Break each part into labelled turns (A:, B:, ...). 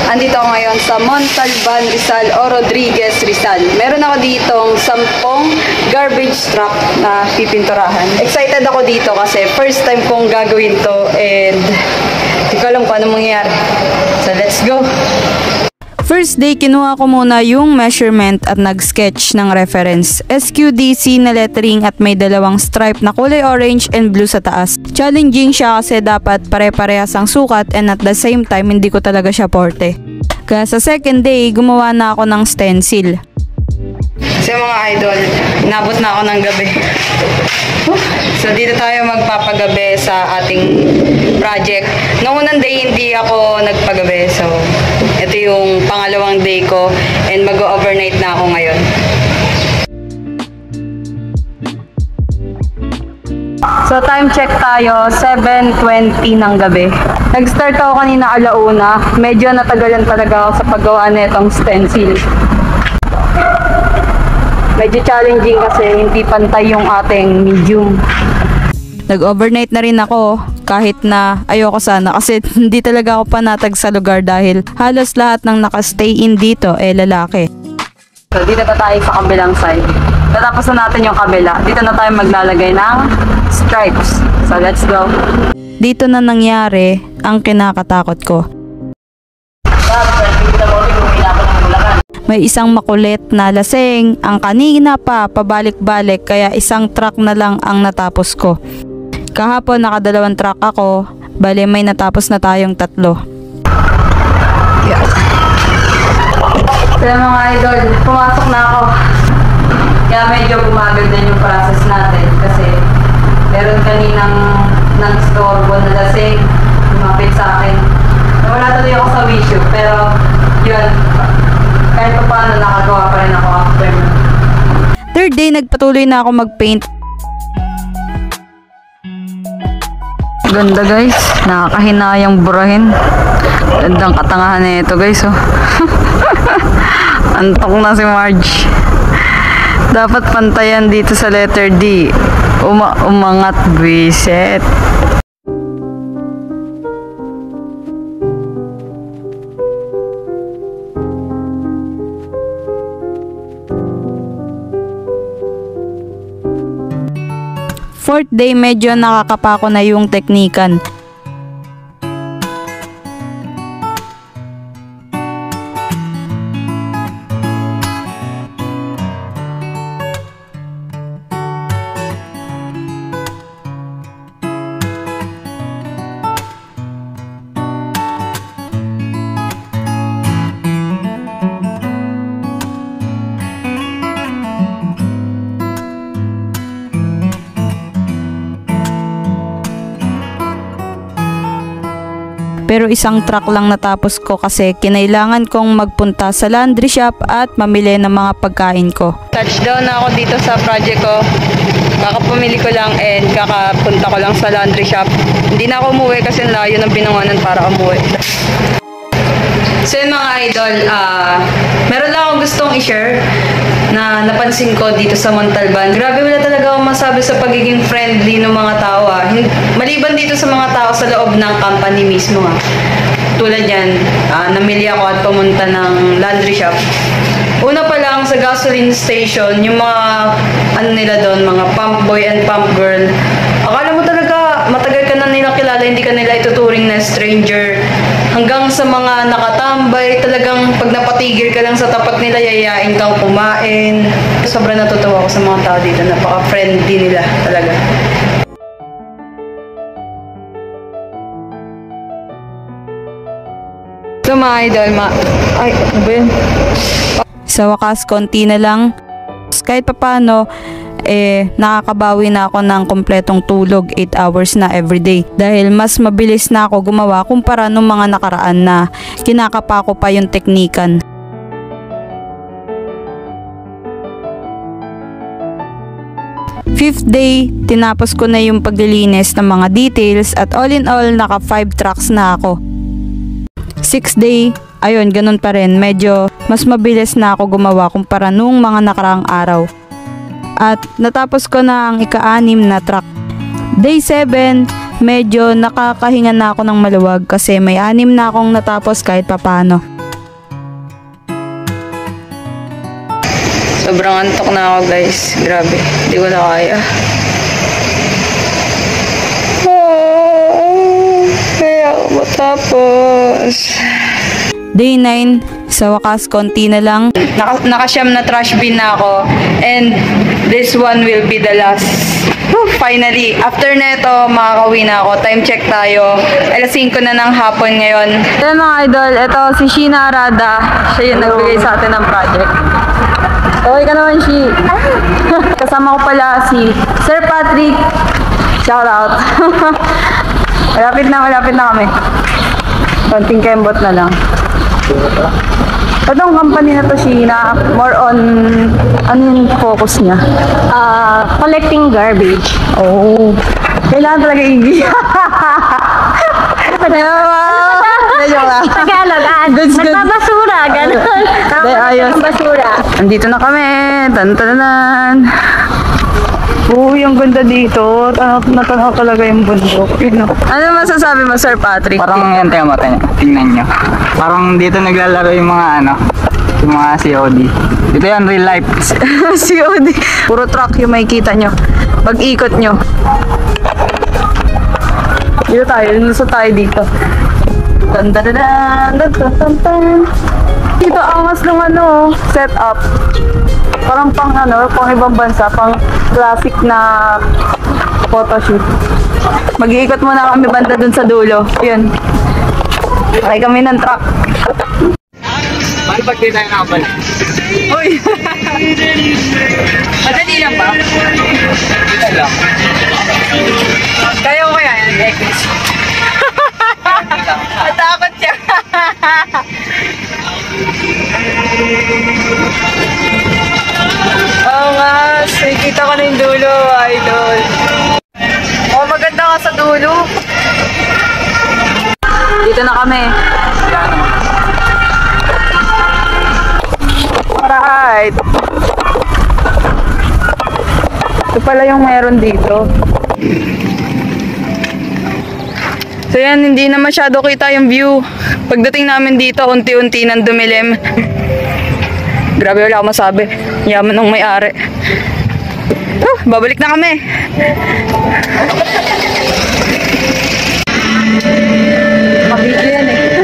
A: Andito ako ngayon sa Montalban, Rizal o Rodriguez, Rizal. Meron ako ditong 10 garbage truck na pipinturahan. Excited ako dito kasi first time kong gagawin to and hindi ko alam kung ano mangyayari. So let's go!
B: First day, kinuha ko muna yung measurement at nag-sketch ng reference. SQDC na lettering at may dalawang stripe na kulay orange and blue sa taas. Challenging siya kasi dapat pare-parehas ang sukat and at the same time hindi ko talaga siya porte. Kaya sa second day, gumawa na ako ng stencil.
A: So mga idol, inabot na ako ng gabi. So dito tayo magpapagabi sa ating project. Noong unang day hindi ako nagpagabi. So ito yung pangalawang day ko and mag-overnight na ako ngayon. So time check tayo, 7:20 ng gabi. Nag-start ako kanina alauna. Medyo natagalan talaga ako sa paggawa nitong stencil. Medyo challenging kasi hindi pantay yung ating medium.
B: Nag-overnight na rin ako kahit na ayoko sana kasi hindi talaga ako panatag sa lugar dahil halos lahat ng nakastay in dito lalaki.
A: So dito na tayo sa kabilang side. Tatapos na natin yung kabila. Dito na tayo maglalagay ng stripes. So let's go.
B: Dito na nangyari ang kinakatakot ko. May isang makulit na lasing, ang kanina pa pabalik-balik kaya isang truck na lang ang natapos ko. Kahapon nakadalawang truck ako, bali may natapos na tayong 3.
A: Yeah. Kaya mga idol, pumasok na ako. Kaya medyo bumagal din yung process natin kasi meron kaninang nag-storbo na lasing, lumapit sa akin. Nawala tuloy ako sa wisyo, pero yun, kahit pa paano nakagawa pa rin ako after.
B: Third day, nagpatuloy na ako mag-paint.
A: Ganda guys, nakakahinayang burahin. Gandang katangahan na ito guys, oh. Antok na si Marge. Dapat pantayan dito sa letter D. Umangat, biset.
B: Fourth day, medyo nakakapako na yung teknikan. Pero isang truck lang natapos ko kasi kinailangan kong magpunta sa laundry shop at mamili ng mga pagkain ko.
A: Touchdown na ako dito sa project ko. Kakapumili ko lang and kakapunta ko lang sa laundry shop. Hindi na ako umuwi kasi layo ng pinanganan para umuwi. So yun mga idol, meron lang akong gustong i-share na napansin ko dito sa Montalban. Grabe, wala talaga akong masabi sa pagiging friendly ng mga tao. Maliban dito sa mga tao sa loob ng company mismo. Tulad yan, namili ako at pumunta ng laundry shop. Una pa lang sa gasoline station, yung mga ano nila doon, mga pump boy and pump girl. Akala mo talaga matagal ka na nila kilala, hindi ka nila ituturing na stranger. Hanggang sa mga nakatambay, talagang pag napatigil ka lang sa tapat nila, yayain kang kumain. Sobrang natutuwa ako sa mga tao dito, napaka-friendly nila talaga. So mga idol, ay, ano ba yun?
B: Sa wakas, konti na lang. Kahit papano, nakakabawi na ako ng kompletong tulog, 8 hours na everyday. Dahil mas mabilis na ako gumawa kumpara nung mga nakaraan na kinakapa ko pa yung teknikan. Fifth day, tinapos ko na yung paglilinis ng mga details at all in all, naka 5 trucks na ako. 6th day, ayun, ganun pa rin. Medyo mas mabilis na ako gumawa kumpara nung mga nakaraang araw. At natapos ko na ang ika-6 na truck. Day 7, medyo nakakahinga na ako ng maluwag kasi may 6 na akong natapos kahit papano.
A: Sobrang antok na ako guys. Grabe. Hindi ko na kaya. Kaya ako matapos.
B: Day 9, sa wakas konti na lang.
A: Nakasyam na trash bin na ako. And this one will be the last. Finally, after neto, makakauwi na ako. Time check tayo. Alas 5 na ng hapon ngayon. Yan mga idol, ito si Sheena Arada. Siya yung nagbigay sa atin ng project. Okay ka naman, Shi. Kasama ko pala si Sir Patrick. Shout out. Malapit na kami. Konting kembot na lang. Itong company na to, Sheena, more on, ano yung focus niya?
C: Collecting garbage.
A: Oh. Kailangan talaga i-gi.
C: Tagalog,
A: Goods.
C: nagbabasura, gano'n.
A: Ayos.
C: Basura.
A: Andito na kami. Tan-tanan. Uy, ang ganda dito. Natanaw talaga yung bundok. Ano masasabi mo, Sir Patrick?
D: Parang yan tayo mata niya. Tingnan nyo. Parang dito naglalaro yung mga yung mga COD. Dito yan, real life.
A: COD. Puro truck yung makikita nyo. Pag-ikot nyo. Dito tayo. Lusot tayo dito. Tan-tan-tan. Dito angas ng setup. Parang pang ibang bansa, pang graphic na photoshoot. Mag-iikot muna kami banda dun sa dulo. Yun. Sakay kami ng truck.
D: Paano pag di tayo nakabalik?
A: Uy! Madali lang ba?
D: Ito lang.
A: Kaya ko kaya yan, X. Natakot siya. Oo nga, nakikita ko na yung dulo, idol. Oh, maganda nga sa dulo. Dito na kami. Alright. Ito pala yung meron dito. So yan, hindi na masyado kita yung view. Pagdating namin dito, unti-unti nang dumilim. Grabe, wala akong masabi. Yaman ng may-ari. Babalik na kami. Mabigyo yan eh.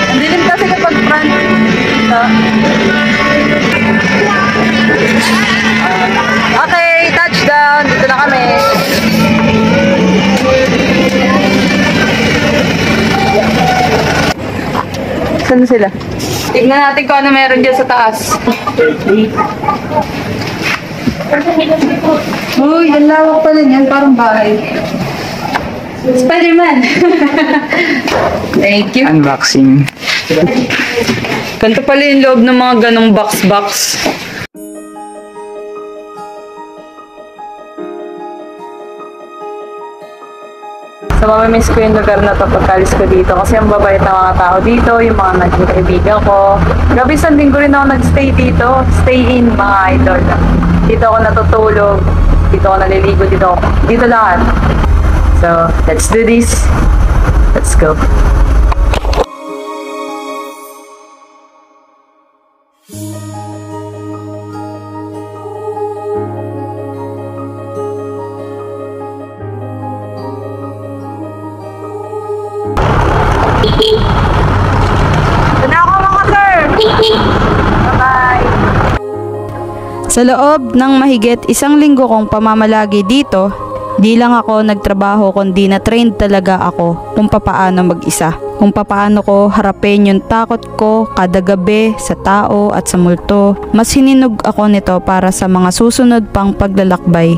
A: Ang dilim kasi kapag front. Okay, touchdown. Dito na kami. Saan sila? Tignan natin kung ano meron dyan sa taas. Uy, ang lawak pala niyan. Parang bahay. Spider-Man! Thank you.
D: Unboxing.
A: Ganito pala yung loob ng mga ganong box-box. So, mamimiss ko yung lugar na to pagkalis ko dito kasi ang babait ng mga tao dito, yung mga naging kaibigan ko. Gabi isang linggo rin ako nag-stay dito. Stay in, mga idol. Dito ako natutulog, dito ako naliligo, dito lahat. So, let's do this. Let's go.
B: Sa loob ng mahigit isang linggo kong pamamalagi dito, di lang ako nagtrabaho kundi na-trained talaga ako kung papaano mag-isa. Kung papaano ko harapin yung takot ko kada gabi sa tao at sa multo. Mas hininog ako nito para sa mga susunod pang paglalakbay